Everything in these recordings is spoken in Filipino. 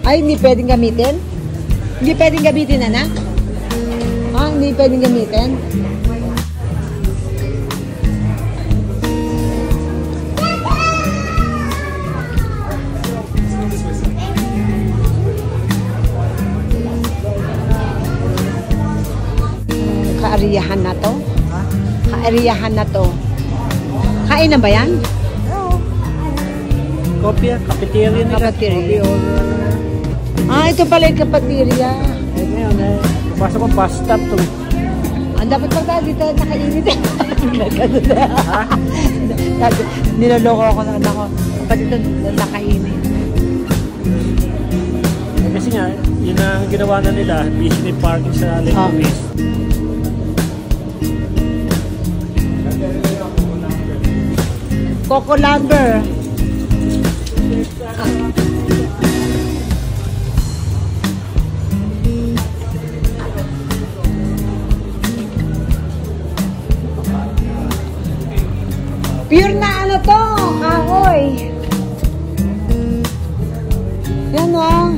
Ay, hindi pwedeng gamitin? Hindi pwedeng gamitin, anak? Ah, hindi pwedeng gamitin? Kaariyahan na to? Kaariyahan na to. Kain na ba yan? Kopya, cafeteria nila. Cafeteria. Ah, ito pala yung cafeteria. Eh, ngayon eh, pasok ko bus stop to. Ang dapat pagka dito nakainit. Niloloko ako ng anak ko. Dapat dito nakainit. Kasi nga, yun ang ginawa na nila, business parking sa Lake Office. Coco Lumber. Pure na ano to, kahoy. Yan o.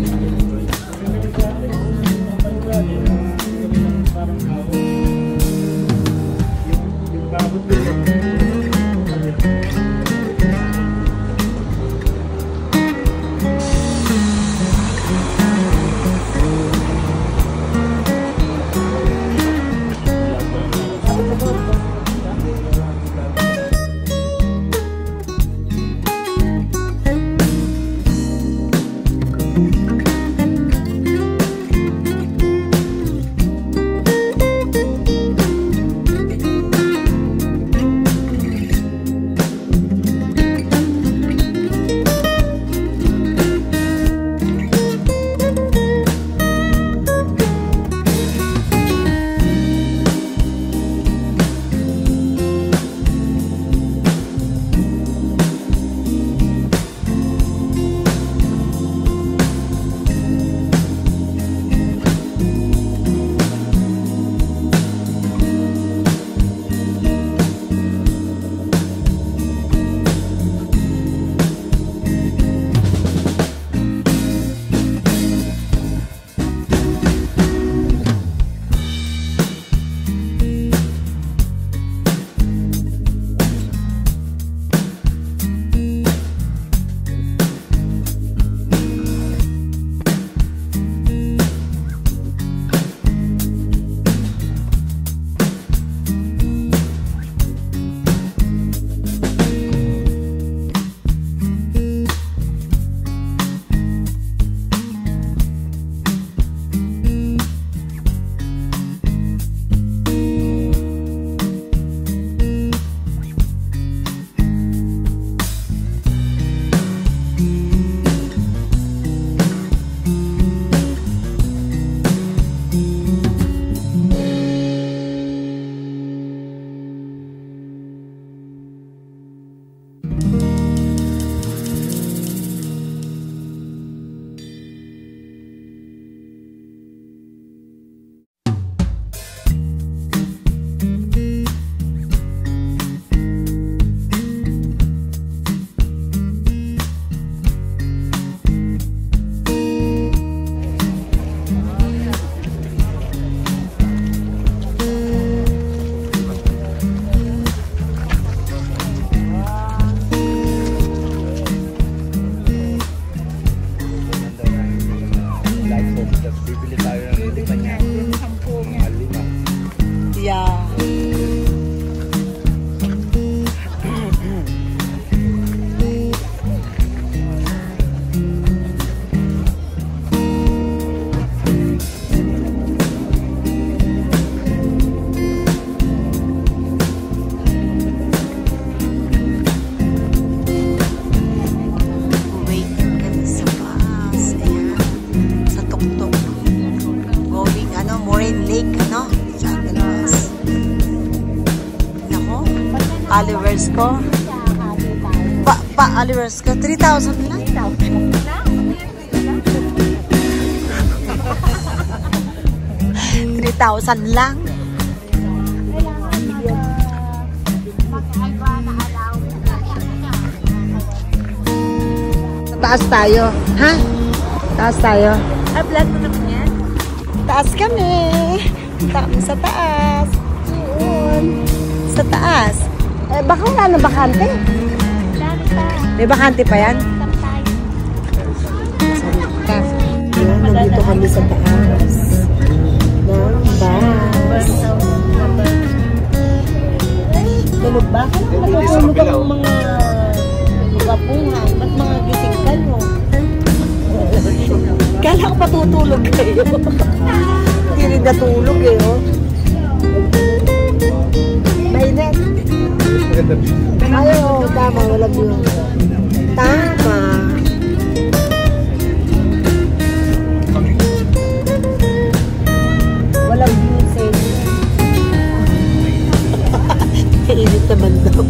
Followers ko. Followers ko. 3,000 lang. 3,000 lang. Sa taas tayo. Ha? Taas tayo. Vlog mo naman yan. Taas kami. Punta kami sa taas. Yun. Sa taas. Eh, baka wala na bakante. Dami pa. May bakante pa yan? Ayan, nandito kami sa taas. Ng bus. Tulog ba? Natutulog ang mga gapungan. Ba't mga gising ka mo? Kala ko patutulog kayo. Hindi rin natulog eh, oh. Mainit. Ayaw, tama. Walang yun. Tama. Walang music. Kainit naman daw.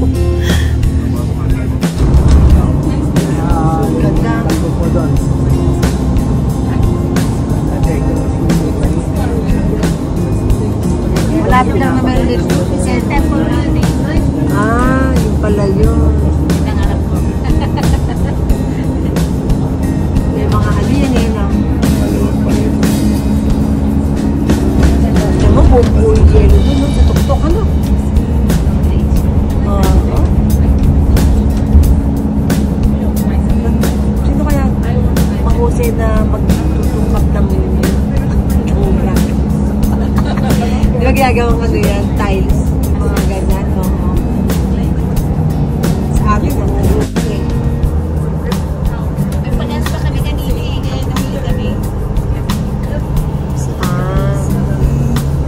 Ganda. Malapit lang naman ulit. Ah, yung pala yun. May mga alien eh, no? Alam mo, buo yung yelo doon, no? Sa tuktok, ano? Sino kaya mahusay na magtutungkap ng mura? Di ba ginagawang ano yan? Tiles? Mga ganyan, no? Sa atin, okay. May panas pa kami kanina eh. Ngayon namili kami.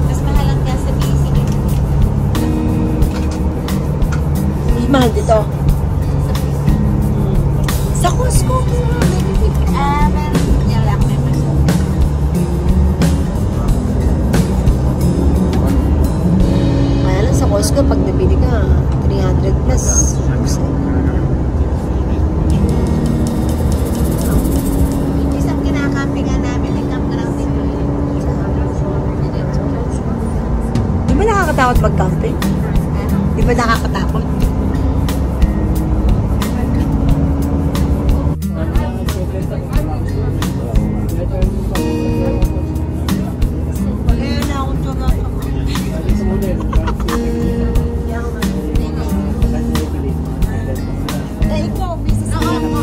Mas mahal ang gas sa busy. Mahal dito. Sa Costco. Meron yan lang may paso. Kaya lang sa Costco, pag nabili ka, 300 plus. Isang kinakampingan namin yung campground dito. Di ba nakakatakot mag-camping? Di ba nakakatakot? Kaya na akong tuga ako. Ikaw, business mo.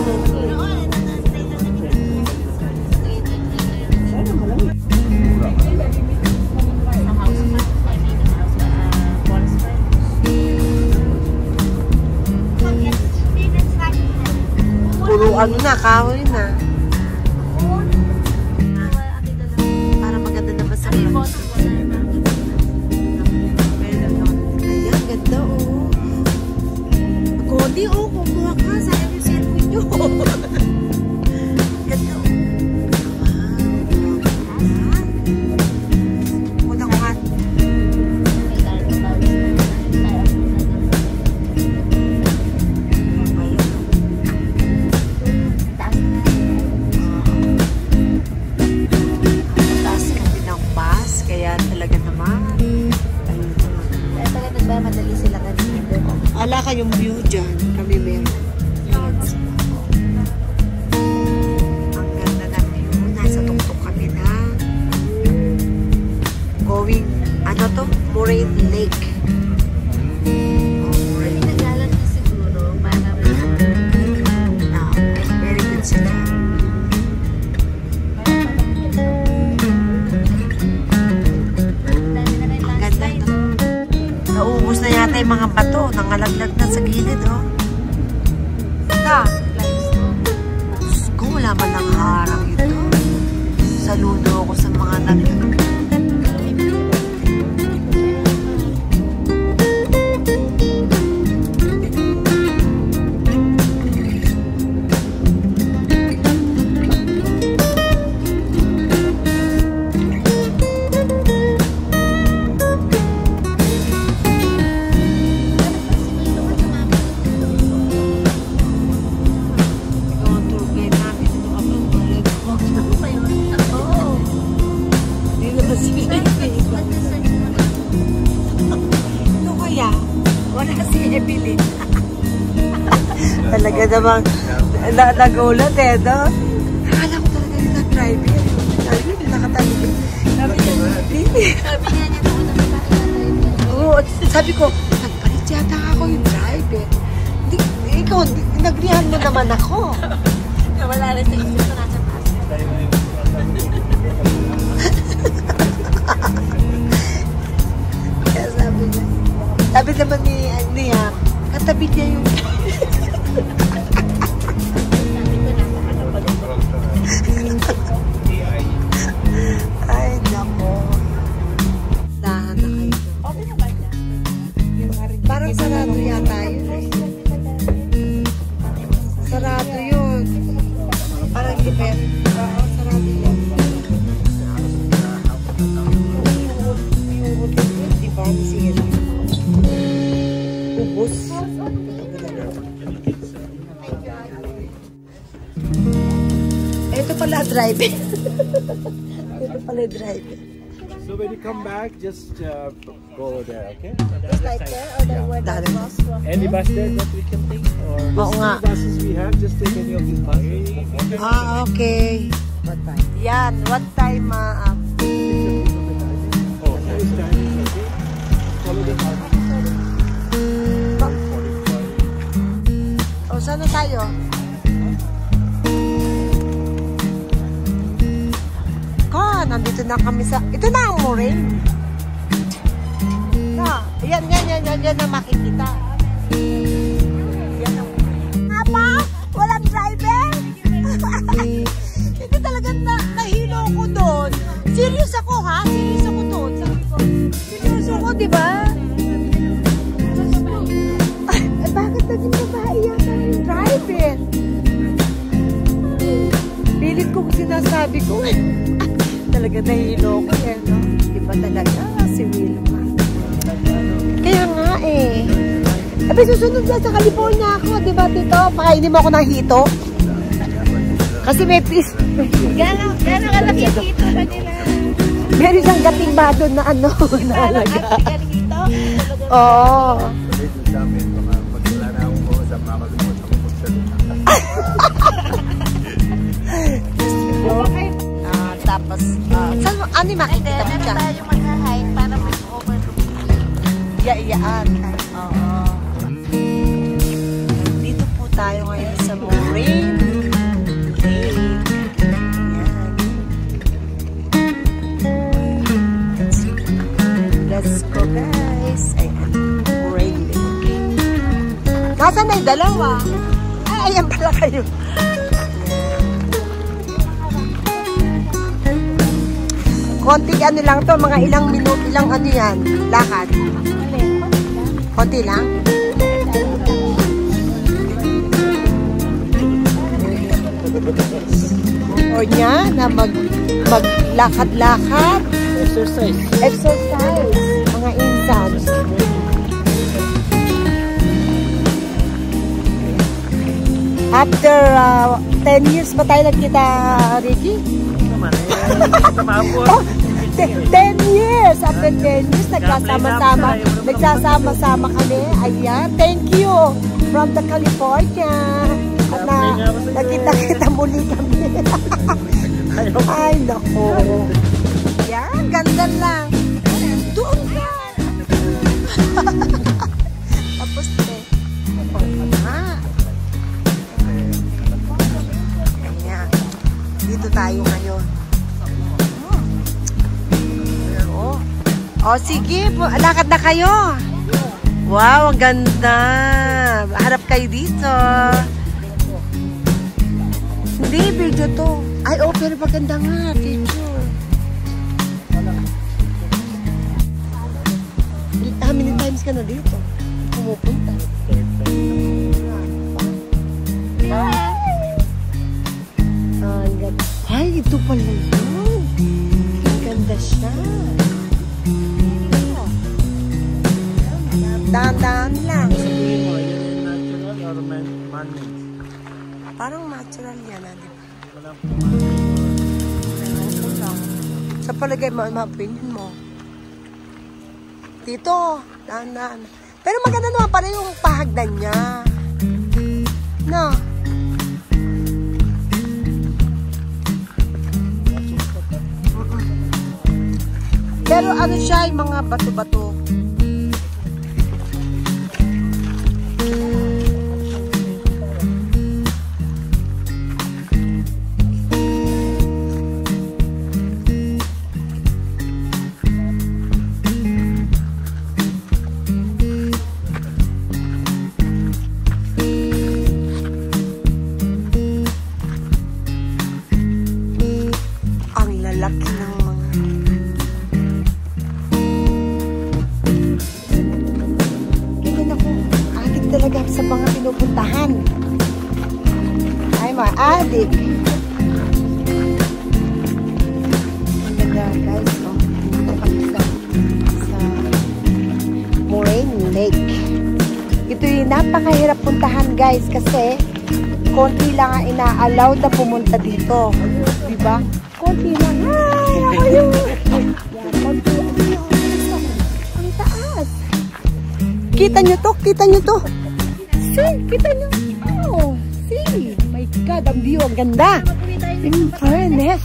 Puro ano na, kahoy na. Para maganda naman sa mga. Ayan, ganda oh. Cody oh, kumuha ka. Sayang yung cellphone nyo. Ganda oh. Una ko nga. Taas kami ng bus, kaya talaga naman. Kaya pala nagmamadali sila kanina. Ala kayong view dyan. Kami meron. Ang ganda ng view. Nasa tuktok kami na. Going, ano to? Moraine Lake. Hindi naglalag na siguro para Very good sila. Ang ganda no? Naubos na yata yung mga bato. Nangalaglag na sa gilid, oh. Na. Kung wala man lang harang ito. Saludo ako sa mga Talaga namang nagulat eh, no? Akala ko talaga yun driver. Sabi niya, nakatabi. Sabi niya doon na oo, sabi ko, nagpalit yata ako yung driver. Ikaw, nagrihan mo naman ako. Wala rin sa isip ko nasa taas. Kaya sabi naman niya, katabi niya yung ay, nako. Dahan na kayo. Okay na ba niya? Parang sarado yata yun. Sarado yun. Parang depend. Oo, sarado yun. Yung hotel yun, di ba? Sira. Ubus. Ito pala driver. Ito pala driver. So when you come back, just go there, okay? Just like there or the where the bus was? Any bus there that we can take? Or Oo nga. the buses we have, just take any of these buses. Ah, okay. What time? Yan, what time, Oh, this time, okay? Follow the bus. O, saan na tayo? Nandito na kami sa... Ito na ang Moraine. Yan na makikita. Yan ang... Apa? Walang driver? Hindi talaga nahilo ko doon. Serious ako, ha? Serious ako doon. Sabi ko, serious ako, di ba? Bakit naging babae yata yung driver? Pilit ko sinasabi ko, talaga nahilo ko eh, no? Diba talaga si Wilma? Kaya nga eh. Abi, susunod na sa California ako, diba dito? Pakainin mo ako ng hito. Kasi may piece. Gano'n kalaki dito ba nila? Meron siyang gatimba doon na ano, nalaga. Galing dito? Oo. Tapos, ano yung makikita mo dyan? Tayo mag-hide para mag-overlook. Iyaan. Oo. Dito po tayo ngayon sa Moraine Lake. Ayan. Let's go, guys. Ayan. Moraine Lake. Nasaan na yung dalawa? Ay, ayan pala kayo. Konting ano lang to, mga ilang minuto, ilang ano yan, lakad. Konti lang. O niya, na maglakad-lakad. Exercise. Exercise. Mga insans. After 10 years ba tayo nagkita, Ricky? Naman, eh. 10 years! After 10 years, nagsasama-sama kami. Ayan, thank you from the California. At nakita-kita muli kami. Ay, naku. Yan, ganda lang. Doon ka. Tapos, ayan. Dito tayo ngayon. O, sige. Lakad na kayo. Wow, ang ganda. Harap kayo dito. Hindi, video to. Ay, oh, pero maganda nga. Picture. How many times ka na dito? Pumupunta. Ay, ito pala yun. Ang ganda siya. Dahan-dahan lang. Sabihin mo, yun yung natural or man-made? Parang natural yan, di ba? Walang Sa palagay mo, ma-opinion mo. Dito, dahan-dahan. Pero maganda naman pala yung pahagdan niya. No? Pero ano siya, yung mga bato-bato. Laki ng mga ganyan ako, adik talaga sa mga pinupuntahan. Ay, mga adik. Ang ganda guys, oh, dito kami sa Moraine Lake. Ito yung napakahirap puntahan guys kasi konti lang ang ina-allow na pumunta dito, diba? Konti lang. Ay, ako yun. Yan, konti. Ang taas. Kita nyo to? Kita nyo to? See? Kita nyo? Oh, see? My God, ang view. Ang ganda. In fairness.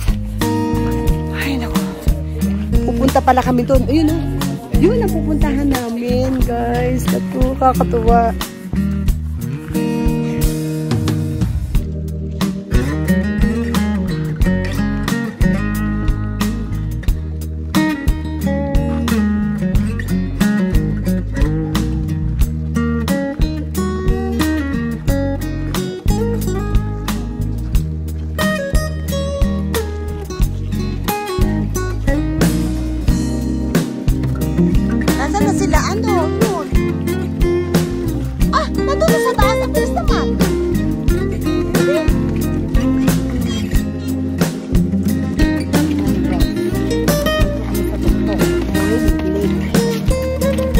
Ay, naku. Pupunta pala kami doon. Ayun, oh. Yun ang pupuntahan namin, guys. Kakatuwa. Nasaan na sila? Ano? Yun. Ah, nandun na sa taas. Ang bilis naman.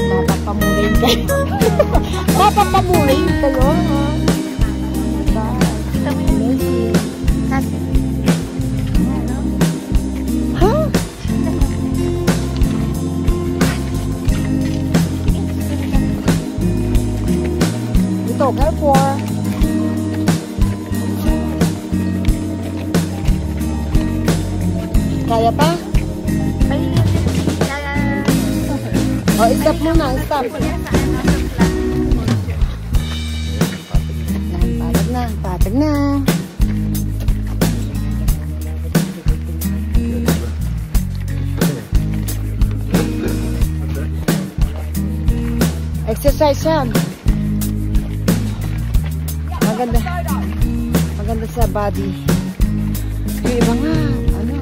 Mapapamurin kayo. Mapapamurin kayo. Carrefour. Kaya pa? Oh, stop muna, stop. Patag na. Exercise yan. Maganda sa body. Yung iba nga, ano.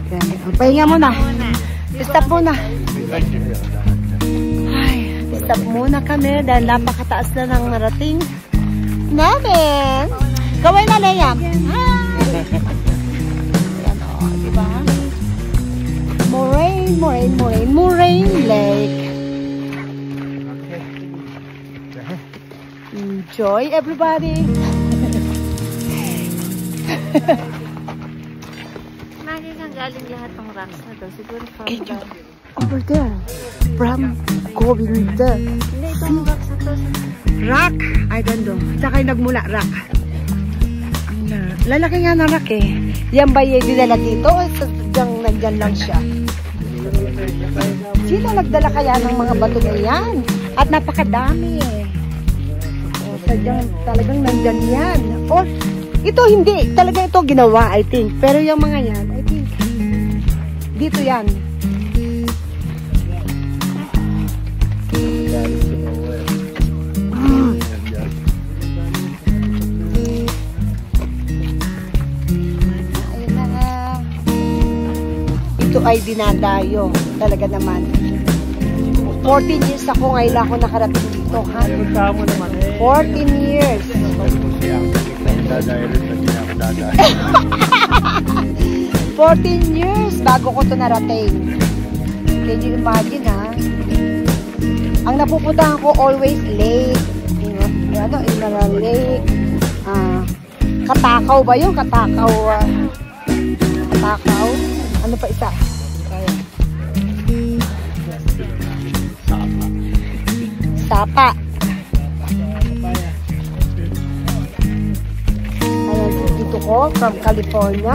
Ayan, pahinga muna. Stop muna. Ay, stop muna kami dahil napakataas na ng narating namin. Gawin na na yan. Ayan, o, diba? Moraine Lake. Enjoy, everybody. Magi kang galing lahat ng rocks na to. Siguro from over there. From Govinda. Hindi, itong rocks na to. Rock? I don't know. Saka yung nagmula, rock. Lalaki nga na rock eh. Yan ba yung dinala dito? O nandyan lang siya? Sino nagdala kaya ng mga bato na yan? At napakadami eh. Sadyang talagang nandyan yan. Or, ito hindi. Talaga ito ginawa, I think. Pero yung mga yan, I think, dito yan. Ayun na nga. Ito ay dinadayo. Talaga naman. 14 years ako ngayon ako nakarating dito, ha? 14 years. 14 years bago ko ito narating. Can you imagine, ha? Ang napupuntahan ko always lake. Ano, lake. Katakaw ba yun? Katakaw. Katakaw. Ano pa isa? Sapa. Ayan, tito ko from California.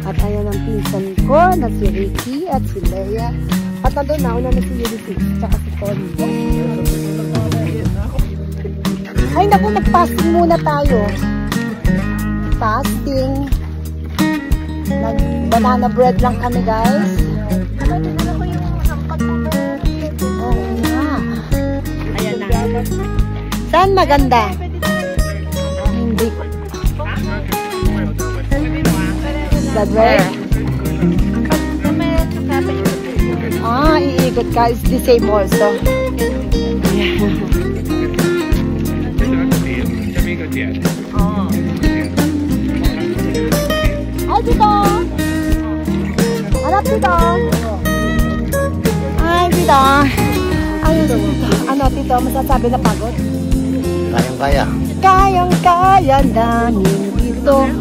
At ayan ang pinsan ko na si Ricky at si Leia. At nandun na, una na si Ulysses tsaka si Tony. Ay naku, nag-fasting muna tayo. Fasting. Nag-banana bread lang kami, guys. Oo nga. Ayan na. Saan maganda? Hindi. The bread? Ah, iikot ka. It's the same also. Ay, dito! Harap dito! Ay, dito! Ayun, dito. Ano, tito? Masasabi na pagod? Kayang-kaya. Kayang-kaya namin dito.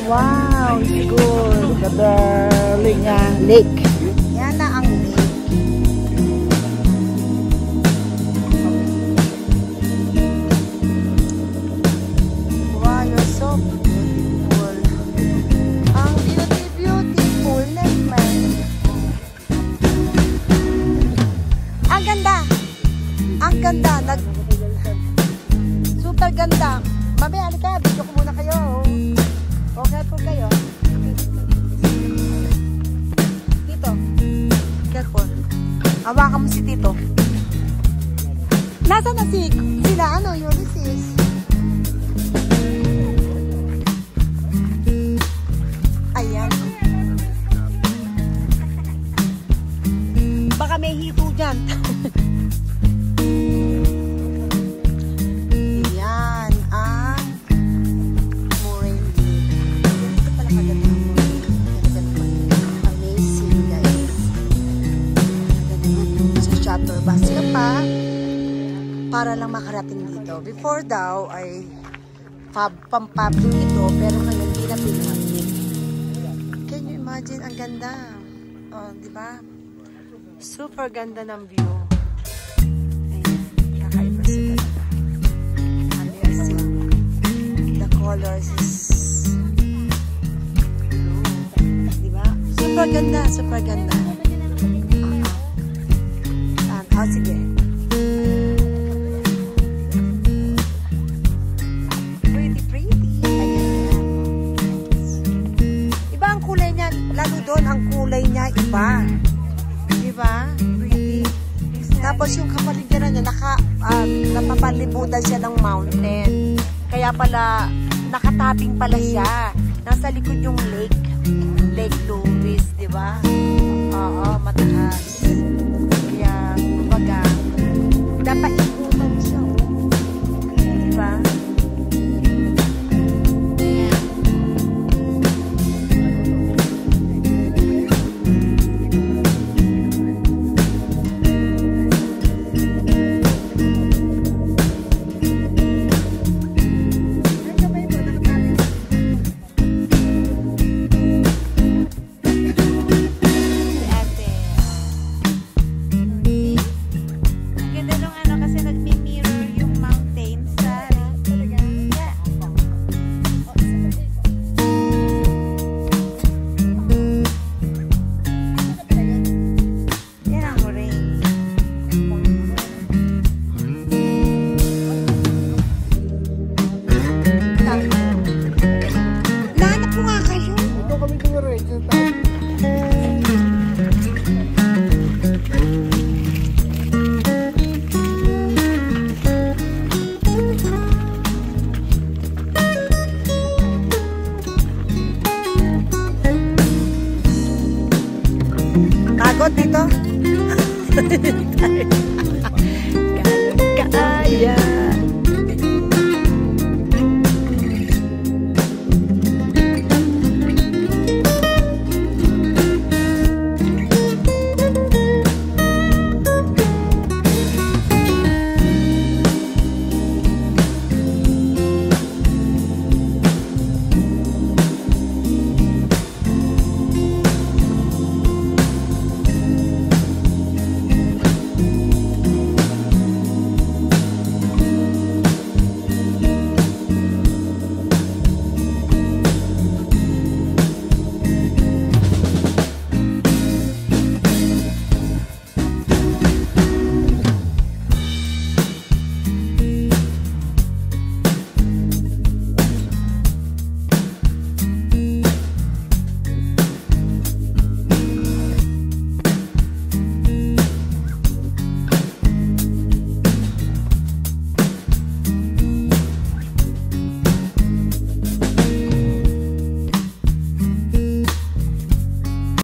Wow, it's good. The Berlinga Lake. Yan na ang lake. Wow, you're so beautiful. Ang beautiful naman. Ang ganda. Ang ganda. Super ganda. Mami, halika. Video ko muna kayo. Okay po kayo. Tito. Careful. Hawakan mo si Tito. Nasaan na sila? Ano? Ulysses? Ayan. Baka may hito dyan. Ayan ang Moraine Lake. Ito pala maganda ang Moraine. Amazing, guys. So, shuttle bus ka pa para lang makarating dito. Before daw ay pang-public ito, pero ngayon hindi na pinpublic. Can you imagine? Ang ganda. Oh, di ba? Super ganda ng view. Ayan, kakaiba sila. Amazing. The colors is di ba? Super ganda, super ganda. Oh, sige. Pretty, pretty. Ayan. Iba ang kulay niya. Lalo doon, ang kulay niya iba. Diba? Pretty. Tapos yung kapaligiran niya, napapalibutan siya ng mountain. Kaya pala, nakatabing pala siya. Nasa likod yung lake. Lake Louise, diba? Oo, mataas. Kaya, kumbaga, dapat ikutan siya. Diba? Pagod dito?